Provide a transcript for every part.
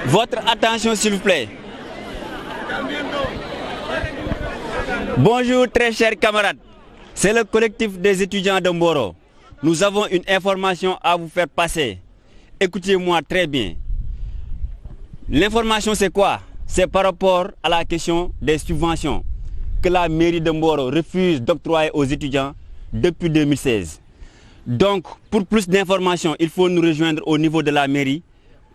Votre attention s'il vous plaît. Bonjour très chers camarades. C'est le collectif des étudiants de Mboro. Nous avons une information à vous faire passer. Écoutez-moi très bien. L'information c'est quoi? C'est par rapport à la question des subventions que la mairie de Mboro refuse d'octroyer aux étudiants depuis 2016. Donc, pour plus d'informations, il faut nous rejoindre au niveau de la mairie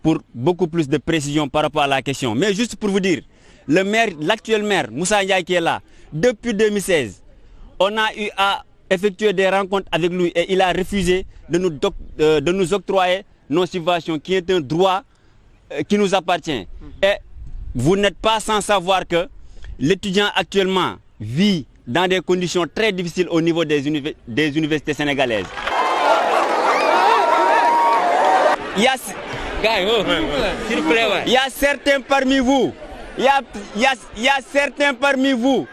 pour beaucoup plus de précision par rapport à la question. Mais juste pour vous dire, le maire, l'actuel maire, Moussa Ndiaye qui est là, depuis 2016, on a eu à effectuer des rencontres avec lui et il a refusé de nous octroyer nos subventions, qui est un droit qui nous appartient. Et vous n'êtes pas sans savoir que l'étudiant actuellement vit dans des conditions très difficiles au niveau des universités sénégalaises. Il y a certains parmi vous, il y a certains parmi vous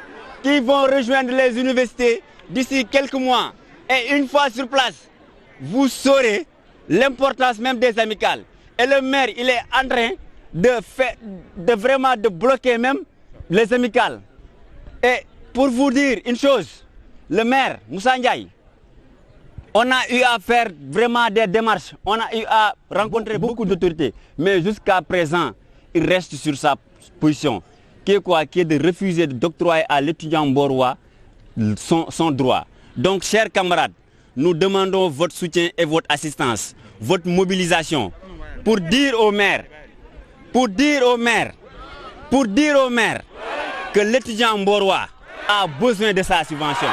qui vont rejoindre les universités d'ici quelques mois. Et une fois sur place, vous saurez l'importance même des amicales. Et le maire, il est en train de bloquer même les amicales. Et pour vous dire une chose, le maire, Moussa Ndiaye, on a eu à faire vraiment des démarches, on a eu à rencontrer beaucoup d'autorités, mais jusqu'à présent, il reste sur sa position, qui est quoi? Qui est de refuser d'octroyer à l'étudiant mborois son droit. Donc, chers camarades, nous demandons votre soutien et votre assistance, votre mobilisation, pour dire au maire, que l'étudiant mborois a besoin de sa subvention.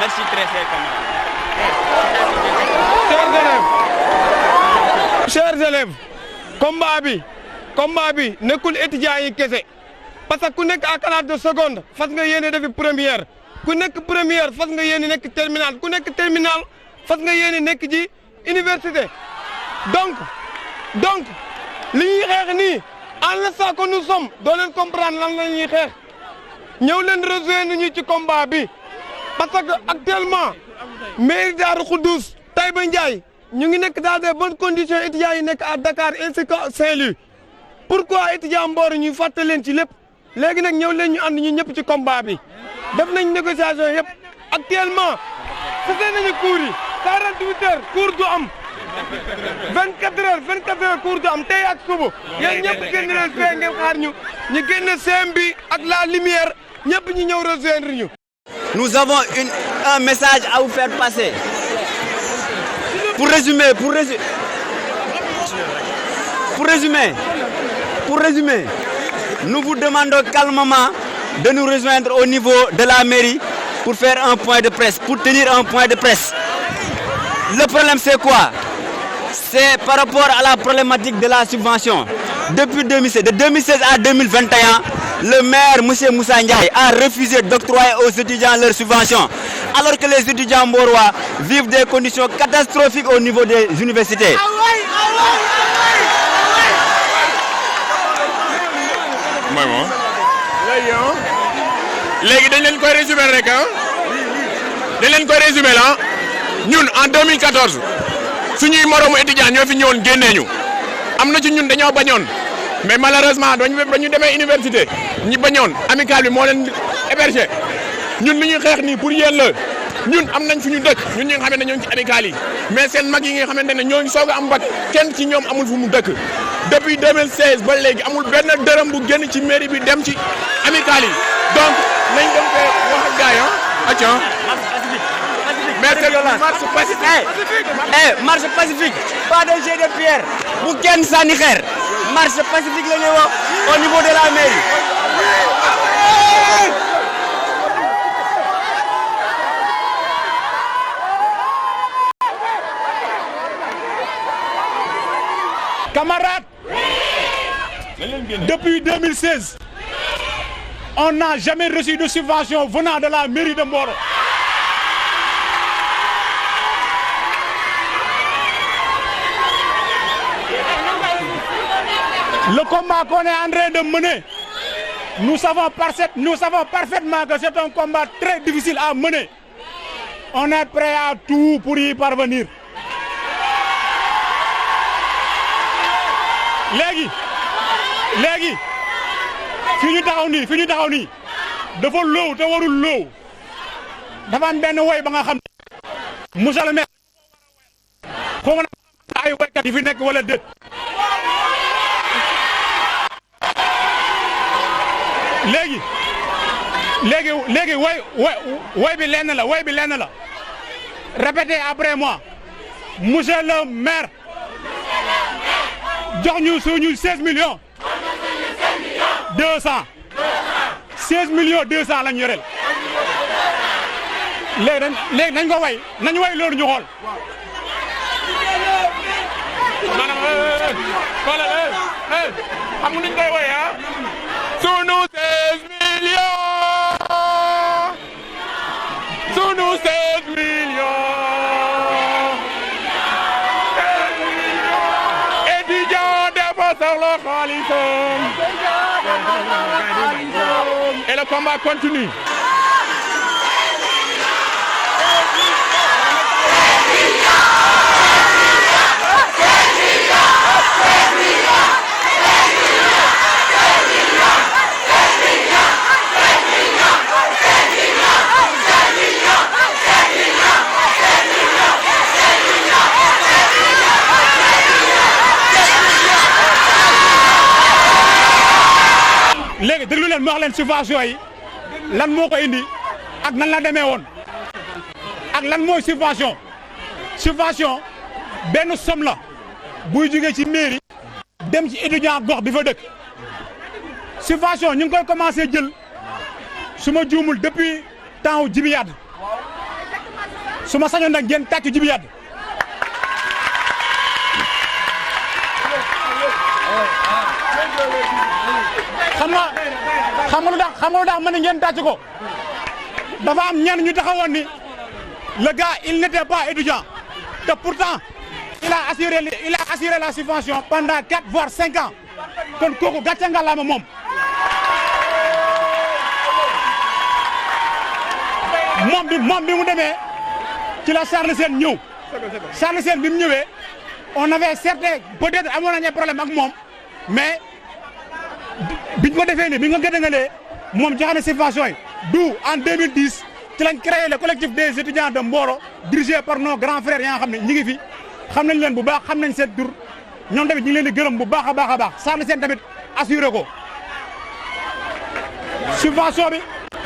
Merci très chers camarades. Chers élèves, combat bi nekkul étudiants yi kese parce que ku nekk à classe de seconde fas nga yéene defi première, ku nekk première fas nga yéene nekk terminale, ku nekk terminale fas nga yéene nekk ji université. Donc li ñuy xeex nii en l'instant que nous sommes doo leen comprendre lan la ñuy xeex. ñëw leen rejoindre ñu ci combat bi parce que actuellement mairie Darou Khoudoss Taïba Ndiaye ñu ngi nekk dans des bonnes conditions étudiants yi nekk à Dakar ainsi que Saint-Louis. Pourquoi étudiants Mboro ñuy fàtte leen ci lépp léegi nag ñëw leen ñu ànd ñu ñëpp ci combat bi def nañ négociation yëpp actuellement fase nañu cours yi 48 heures cours du am 24 heures cours du am tey ak suba yéen ñëpp génn leen fee ngeen xaar ñu génn CM bi ak la lumière ñëpp ñu ñëw rejoindre ñu. Nous avons un message à vous faire passer. Pour résumer, nous vous demandons calmement de nous rejoindre au niveau de la mairie pour faire un point de presse, pour tenir un point de presse. Le problème c'est quoi? C'est par rapport à la problématique de la subvention. Depuis 2016, de 2016 à 2021, le maire, M. Moussa Ndiaye, a refusé d'octroyer aux étudiants leurs subventions, alors que les étudiants mborois vivent des conditions catastrophiques au niveau des universités. léegi dañ leen koy résumer rek ah ñun en 2014 suñuy moroomu étudiant ñoo fi ñëwoon génnee ñu am na ci ñun dañoo bañoon mais malheureusement dañu demee université ñi bañoon amical bi moo leen hébergé ñun li ñuy xeex nii pour yéen la ñun am nañ fu ñu dëkk ñun ñi nga xamante ne ñoo ngi ci amical yi mais seen mag yi nga xamante ne ñoo ngi soog a am bac kenn ci ñoom amul fu mu dëkk depuis 2016 ba léegi amul benn dërëm bu génn ci mairie bi dem ci amical yi donc nañ dem ko wax ak gars yi ah. Mais c'est marche pacifique. Marche pacifique, pas de jet de pierre. Bu kenn sànni xeer. Marche pacifique la ñuy wax au niveau de la mairie. Camarades, depuis 2016, on n'a jamais reçu de subvention venant de la mairie de Mboro. Le combat qu'on est en train de mener, nous savons parfaitement que c'est un combat très difficile à mener. On est prêt à tout pour y parvenir. léegi léegi fi ñu taxaw nii dafa loow te warul loow dafa am benn woy ba nga xam monsieur le maire xaw ma ay woykat yi fi nekk wala déet léegi woy bi lenn la répétez après moi monsieur le maire jox ñu suñu 16 millions 200 16 millions 200 lañ yoreel léegi nañ ko way loolu ñu xool maanaam xoolal xam nga nuñ koy woy ah sunu 16 millions sunu 16 millions étudiant dafa soxla xaalisam et le combat continue. léegi déglu leen ma wax leen subvention yi lan moo ko indi ak nan la demee woon ak lan mooy subvention benn somme la buy jógee ci mairie dem ci étudiant gox bi fa dëkk subvention ñu ngi koy commencé jël su ma juumul depuis temps Djibi Yade su ma sañoon nag ngeen tàcc Djibi Yade xam nga lu tax ma ne ngeen tàcc ko dafa am ñenn ñu taxawoon ni le gars il n'était pas étudiant te pourtant il a assuré la subvention pendant 4 voire 5 ans kon kooku gàcce ngalaama moom moom bi mu demee ci la Charles Sène ñëw Charles Sène bi mu ñëwee on avait certain peut-être amoon nañu problème ak moom mais biñ ko defee nii biñ ko gëdëngalee moom joxe na subvention yi d'où en 2010 ci lañ créé le collectif des étudiants de Mboro dirigé par nos grands frères yaa nga xam ne ñi ngi fi xam nañ leen bu baax xam nañ seen tur ñoom tamit ñu ngi leen di gërëm bu baax a baax Charles Sène tamit assuré ko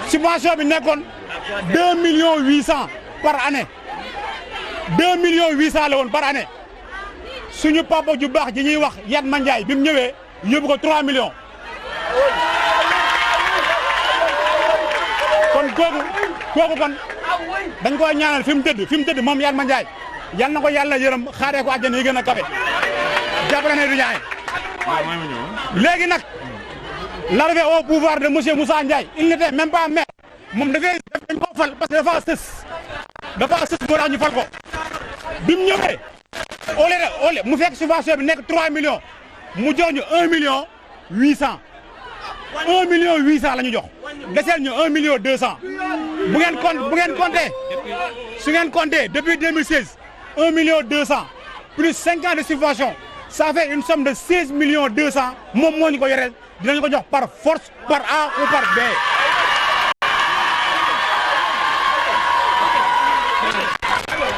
subvention bi nekkoon 2 millions 800 par année 2 millions 800 la woon par année suñu papa ju baax ji ñuy wax Yatma Ndiaye bi mu ñëwee yóbbu ko 3 millions kon kooku kon dañ koy ñaanal fi mu tëdd moom Yatma Ndiaye yal na ko yàlla yërëm xaaree ko àjjana yi gën a kawe jàppale na du ñaay léegi nag l'arrivée au pouvoir de monsieur Moussa Ndiaye il n'était même pas maire moom dañ ko fal parce que dafa sës moo tax ñu fal ko bi mu ñëwee au lieu mu fekk subvention bi nekk 3 millions mu jox ñu 1 million 800 1 million 800 la ñu jox deseel ñu 1 million 200 bu ngeen compté su ngeen compté depuis 2016 1 million 200 plus 5 ans de subvention ça fait une somme de 16 millions 200 moom moo ñu ko yoreel dinañu ko jox par force par A ou par B.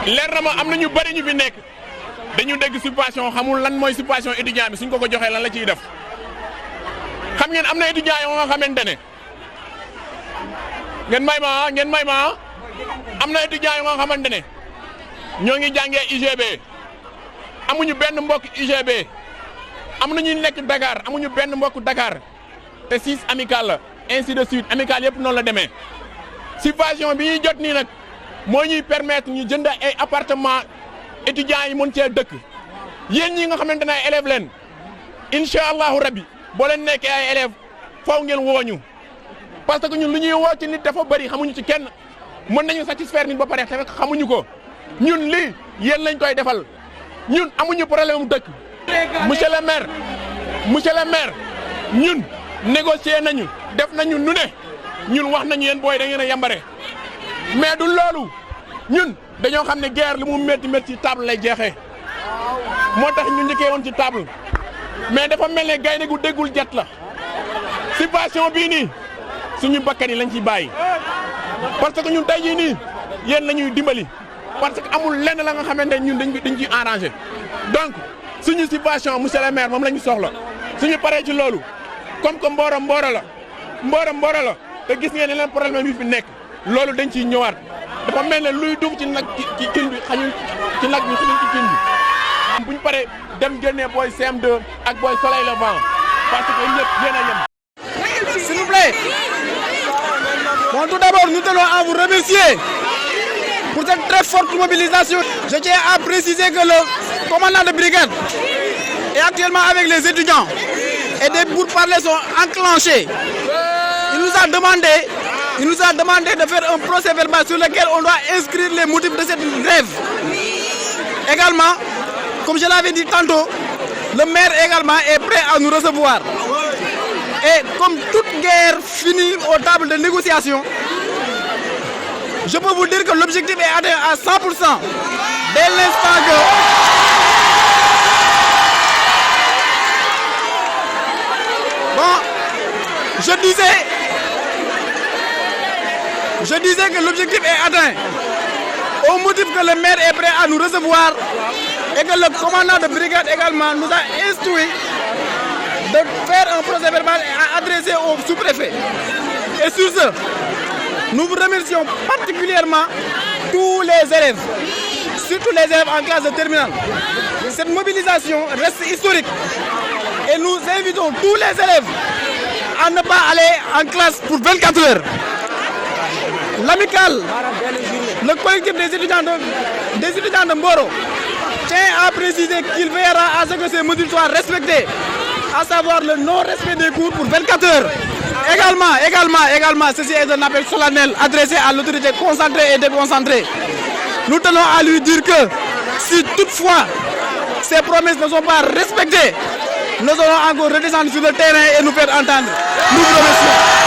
leer na ma am na ñu bëri ñu fi nekk dañu dégg subvention xamul lan mooy subvention étudiant bi suñ ko joxee lan la ciy def xam ngeen am na étudiant yoo nga xamante ne ngeen may ma am na étudiant yoo nga xamante ne ñoo ngi jàngee UGB amuñu benn mbokk UGB am na ñu nekk Dakar amuñu benn mbokk Dakar te 6 amical la ainsi de suite amical yëpp noonu la demee subvention bi ñuy jot nii nag moo ñuy permettre ñu jënd ay appartement étudiants yi mën cee dëkk yéen ñi nga xamante ne ay élèves leen incha allahu rabbi boo leen nekkee ay élèves faw ngeen wooñu parce que ñun lu ñuy woo ci nit dafa bëri xamuñu ci kenn mën nañu satisfaire nit ba pare te fekk xamuñu ko ñun lii yéen lañ koy defal ñun amuñu problème mu dëkk. monsieur le maire ñun négocier nañu def nañu nu ne ñun wax nañu yéen booy da ngeen a yambare mais du loolu ñun dañoo xam ne guerre li mu métti ci table lay jeexee moo tax ñu njëkkee woon ci table mais dafa mel ne gaynde gu déggul jet la subvention bii nii suñu bakkan yi lañ ciy bàyyi parce que ñun tey jii nii yéen la ñuy dimbali parce que amul lenn la nga xamante ne ñun dañ ciy arrangé donc suñu subvention monsieur le maire moom la ñu soxla suñu paree ci loolu comme que Mboro la te gis ngeen ne leen problème yi fi nekk loolu dañ ciy ñëwaat dafa mel ne luy dugg ci nag ci cin bi xañul ci nag bi xañul ci cin bi bu ñu paree dem génnee booy CM2 ak booy Soleil Levant parce que ñëpp yéen a yem. S'il vous plaît. Bon, tout d'abord, nous tenons à vous remercier pour cette très forte mobilisation. Je tiens à préciser que le commandant de brigade est actuellement avec les étudiants et des pourparlers sont enclenchés. Il nous a demandé de faire un procès verbal sur lequel on doit inscrire les motifs de cette grève. Également, comme je l'avais dit tantôt, le maire également est prêt à nous recevoir. Et comme toute guerre finit aux tables de négociation, je peux vous dire que l'objectif est atteint à 100% dès l'instant que... Bon, je disais que l'objectif est atteint au motif que le maire est prêt à nous recevoir et que le commandant de brigade également nous a instruit de faire un procès verbal et à adresser au sous-préfet. Et sur ce, nous vous remercions particulièrement tous les élèves, surtout les élèves en classe de terminale. Cette mobilisation reste historique et nous invitons tous les élèves à ne pas aller en classe pour 24 heures. L'amicale, le collectif des étudiants de Mboro tient à préciser qu'il veillera à ce que ces modules soient respectés, à savoir le non-respect des cours pour 24 heures. Également, ceci est un appel solennel adressé à l'autorité concentrée et déconcentrée. Nous tenons à lui dire que si toutefois ces promesses ne sont pas respectées, nous allons encore redescendre sur le terrain et nous faire entendre. Nous vous remercions.